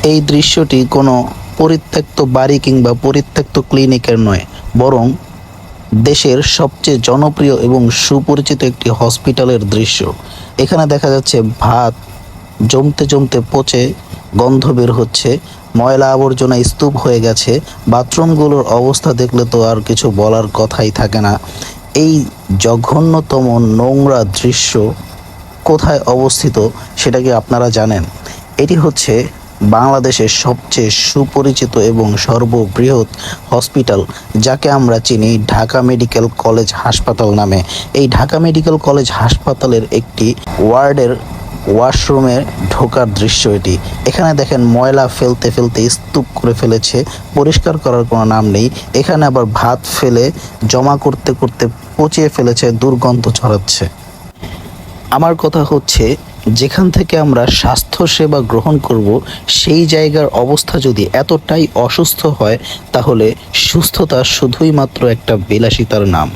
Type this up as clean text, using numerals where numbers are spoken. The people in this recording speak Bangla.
এই দৃশ্যটি কোনো পরিত্যক্ত বাড়ি কিংবা পরিত্যক্ত ক্লিনিকের নয়, বরং দেশের সবচেয়ে জনপ্রিয় এবং সুপরিচিত একটি হসপিটালের দৃশ্য। এখানে দেখা যাচ্ছে ভাত জমতে জমতে পচে গন্ধ বের হচ্ছে, ময়লা আবর্জনা স্তূপ হয়ে গেছে। বাথরুমগুলোর অবস্থা দেখলে তো আর কিছু বলার কথাই থাকে না। এই জঘন্যতম নোংরা দৃশ্য কোথায় অবস্থিত সেটা কি আপনারা জানেন? এটি হচ্ছে বাংলাদেশের সবচেয়ে সুপরিচিত এবং সর্ববৃহৎ হসপিটাল, যাকে আমরা চিনি ঢাকা মেডিকেল কলেজ হাসপাতাল নামে। এই ঢাকা মেডিকেল কলেজ হাসপাতালের একটি ওয়ার্ডের ওয়াশরুমে ঢোকার দৃশ্য এটি। এখানে দেখেন ময়লা ফেলতে ফেলতে স্তূপ করে ফেলেছে, পরিষ্কার করার কোনো নাম নেই। এখানে আবার ভাত ফেলে জমা করতে করতে পচিয়ে ফেলেছে, দুর্গন্ধ ছড়াচ্ছে। আমার কথা হচ্ছে, যেখান থেকে আমরা স্বাস্থ্য সেবা গ্রহণ করব সেই জায়গার অবস্থা যদি এতটাই অসুস্থ হয়, তাহলে সুস্থতা শুধুই মাত্র একটা বিলাসিতার নাম।